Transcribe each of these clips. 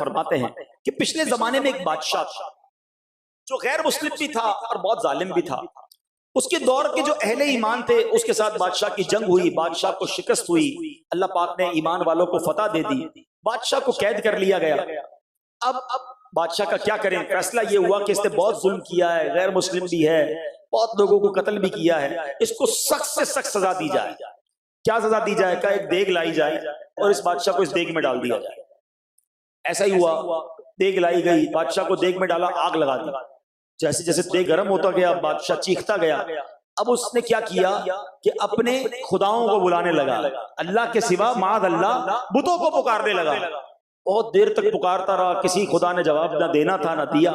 फरमाते हैं कि पिछले जमाने में एक बादशाह था जो गैर मुस्लिम भी था और बहुत जालिम भी था। उसके दौर के जो अहले ईमान थे उसके साथ बादशाह की जंग हुई, बादशाह को शिकस्त हुई, अल्लाह पाक ने ईमान वालों को फतह दे दी, बादशाह को कैद कर लिया गया। अब बादशाह का क्या करें? फैसला ये हुआ कि इसने बहुत जुल्म किया है, गैर मुस्लिम भी है, बहुत लोगों को कत्ल भी किया है, इसको सख्त से सख्त सजा दी जाए। क्या सजा दी जाए? का एक देग लाई जाए और इस बादशाह को इस देग में डाल दिया जाए। ऐसा ही हुआ, देग लाई गई, बादशाह को देग में डाला, आग लगा दी। जैसे जैसे देग गर्म होता गया, बादशाह चीखता गया। अब उसने क्या किया कि अपने खुदाओं को बुलाने लगा, अल्लाह के सिवा माद अल्लाह बुतों को पुकारने लगा। बहुत देर तक पुकारता रहा, किसी खुदा ने जवाब ना देना था ना दिया।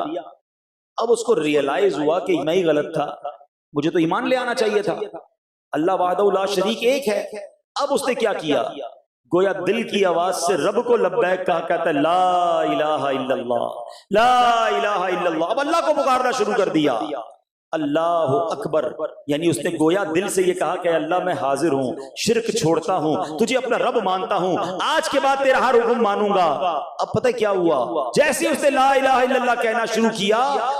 अब उसको रियलाइज हुआ कि मैं ही गलत था, मुझे तो ईमान ले आना चाहिए था, अल्लाह वाहदहू ला शरीक एक है। अब उसने क्या किया? गोया दिल की आवाज से रब को लब्बैक कहा, कहता है ला इलाहा इल्लल्लाह, ला इलाहा इल्लल्लाह। अब अल्लाह को पुकारना शुरू कर दिया, अल्लाह अकबर। यानी उसने गोया दिल से ये कहा कि अल्लाह मैं हाजिर हूँ, शिर्क छोड़ता हूँ, तुझे अपना रब मानता हूँ, आज के बाद तेरा हर हुक्म मानूंगा। अब पता क्या हुआ? जैसे उसने ला इलाहा इल्लल्लाह कहना शुरू किया,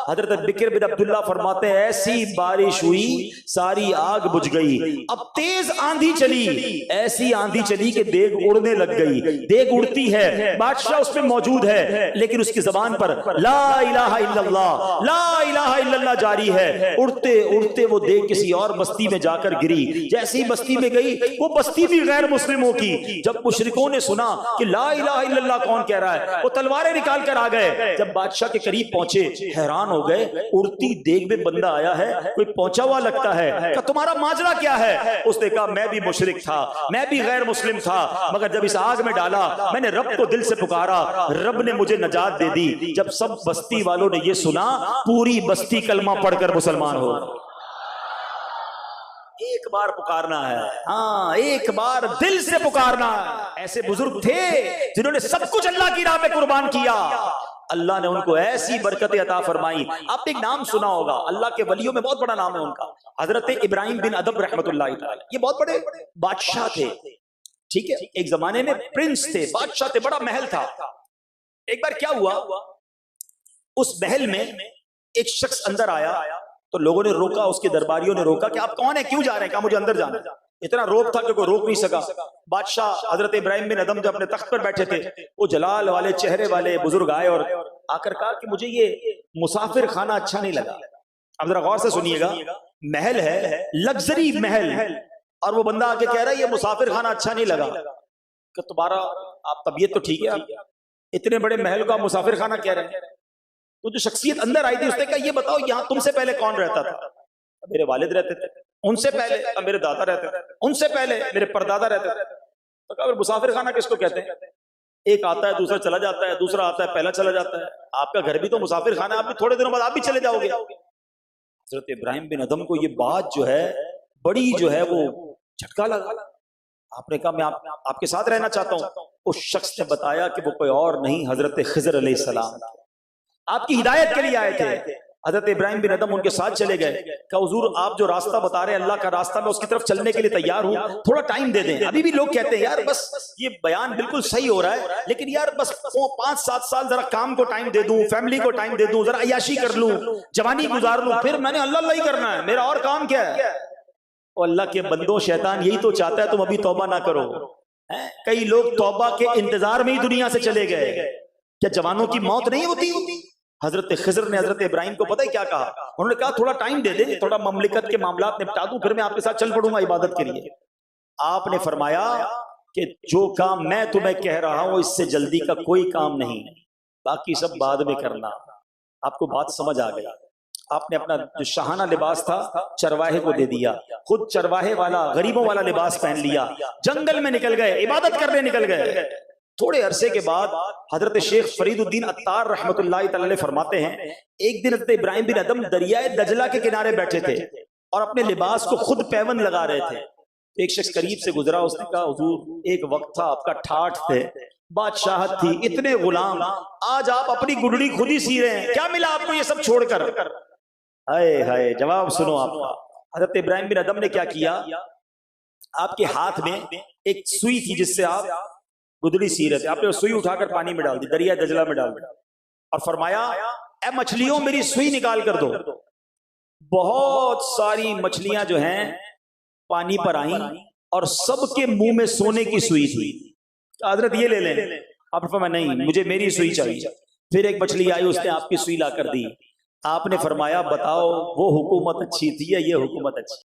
हजरत बिकर बिन अब्दुल्लाह फरमाते हैं ऐसी बारिश हुई, सारी आग बुझ गई। अब तेज आंधी चली, ऐसी आंधी चली कि देग उड़ने लग गई। देग उड़ती है, बादशाह उसमें मौजूद है, लेकिन उसकी जबान पर ला इलाहा इल्लल्लाह, ला इलाहा इल्लल्लाह जारी है। उड़ते उड़ते वो देख किसी और बस्ती में जाकर गिरी। जैसी बस्ती में गई, वो बस्ती भी गैर मुस्लिमों की। जब मुशरिकों ने सुना कि ला इलाहा इल्लल्लाह कौन कह रहा है, वो तलवारें निकाल कर आ गए। जब बादशाह के करीब पहुंचे, हैरान हो गए, उड़ती देग में बंदा आया है, कोई पहुंचा हुआ लगता है। कहा तुम्हारा माजरा क्या है? उसने कहा मैं भी मुशरिक था, मैं भी गैर मुस्लिम था, मगर जब इस आग में डाला मैंने रब को दिल से पुकारा, रब ने मुझे नजात दे दी। जब सब बस्ती वालों ने ये सुना, पूरी बस्ती कलमा पढ़कर मुसलमान हो। एक बार पुकारना है, हाँ एक बार दिल से पुकारना है। ऐसे बुजुर्ग थे जिन्होंने सब कुछ अल्लाह की राह में कुर्बान किया, अल्लाह ने उनको ऐसी बरकतें अता फरमाई। आपने एक नाम सुना होगा, अल्लाह के वलियों में बहुत बड़ा नाम है उनका, हजरत इब्राहिम बिन अदम रहमतुल्लाह तआला। ये बहुत बड़े बादशाह थे, ठीक है, एक जमाने में प्रिंस थे, बादशाह थे, बड़ा महल था। एक बार क्या हुआ, उस महल में एक शख्स अंदर आया, तो लोगों ने रोका, उसके दरबारियों ने रोका कि आप कौन है, क्यों जा रहे हैं? कहा मुझे अंदर जाना है। इतना रोक था कि कोई रोक नहीं सका। बादशाह हजरत इब्राहिम बिन अदम जब अपने तख्त पर बैठे थे, वो जलाल वाले चेहरे वाले बुजुर्ग आए और आकर कहा कि मुझे ये मुसाफिर खाना अच्छा नहीं लगा। अब जरा गौर से सुनिएगा, महल है, लग्जरी महल, और वो बंदा आके कह रहा है ये मुसाफिर खाना अच्छा नहीं लगा। कि तुम्हारा आप तबीयत तो ठीक है, आप इतने बड़े महल को आप मुसाफिर खाना कह रहे हैं? तो जो शख्सियत अंदर आई थी उसने कहा ये बताओ यहाँ तुमसे पहले कौन रहता था? मेरे वालिद रहते थे। उनसे पहले? मेरे दादा रहते थे। उनसे पहले? मेरे परदादा रहते थे। तो कहा मुसाफिर खाना किसको कहते हैं? एक आता है, दूसरा चला जाता है, दूसरा आता है, पहला चला जाता है। आपका घर भी तो मुसाफिर खाना, आप भी थोड़े दिनों बाद आप भी चले जाओगे। हजरत इब्राहिम बिन अदम को ये बात जो है बड़ी जो है वो झटका लगा। आपने कहा मैं आपके साथ रहना चाहता हूँ। उस शख्स ने बताया कि वो कोई और नहीं, हजरत खिज़र अलैहिस्सलाम आपकी हिदायत के लिए आए थे। हजरत इब्राहिम बिन अदम उनके साथ चले गए। कहा हुजूर आप जो रास्ता बता रहे हैं अल्लाह का रास्ता, मैं उसकी तरफ चलने के लिए तैयार हूँ, थोड़ा टाइम दे दें। अभी भी लोग कहते हैं यार बस ये बयान बिल्कुल सही हो रहा है, लेकिन यार बस 5-7 साल जरा काम को टाइम दे दूं, फैमिली को टाइम दे दूं, जरा अय्याशी कर लूं, जवानी गुजार लूं, फिर मैंने अल्लाह ही करना है, मेरा और काम क्या है? और अल्लाह के बंदो, शैतान यही तो चाहता है तुम अभी तौबा ना करो। कई लोग तौबा के इंतजार में ही दुनिया से चले गए। क्या जवानों की मौत नहीं होती? हजरत खिज़र ने हजरत इब्राहिम को पता है क्या कहा? उन्होंने कहा थोड़ा टाइम दे दे, थोड़ा ममलिकत के मामलात निपटा दूं, फिर मैं आपके साथ चल पड़ूंगा इबादत के लिए। आपने फरमाया कि जो काम मैं तुम्हें कह रहा हूं इससे जल्दी का कोई काम नहीं, बाकी सब बाद में करना। आपको बात समझ आ गई? आपने अपना जो शाहाना लिबास था चरवाहे को दे दिया, खुद चरवाहे वाला गरीबों वाला लिबास पहन लिया, जंगल में निकल गए, इबादत करने निकल गए। थोड़े अरसे के बाद हजरत शेख फरीदुद्दीन अत्तार रहमतुल्लाह तआला फरमाते हैं एक दिन हजरत इब्राहिम बिन अदम दरियाए दजला के किनारे बैठे थे और अपने लिबास को खुद पैबंद लगा रहे थे। एक शख्स करीब से गुजरा, उसने कहा हुजूर एक वक्त था आपका ठाठ थे, बादशाहत थी, इतने गुलाम, आज आप अपनी गुडड़ी खुद ही सी रहे हैं, क्या मिला आपको ये सब छोड़कर? हाय हाय, जवाब सुनो आपका। हजरत इब्राहिम बिन अदम ने क्या किया? आपके हाथ में एक सुई थी जिससे आप गुदड़ी सीरत है, आपने सुई उठाकर पानी में डाल दी, दरिया दजला में डाल दी और फरमाया ए मछलियों मेरी सुई निकाल कर दो। बहुत सारी मछलियां जो हैं पानी पर आई और सबके मुंह में सोने की सुई थी। हजरत ये ले लें। आप फरमाया नहीं, मुझे मेरी सुई चाहिए। फिर एक मछली आई, उसने आपकी सुई ला कर दी। आपने फरमाया बताओ वो हुकूमत अच्छी थी या ये हुकूमत अच्छी?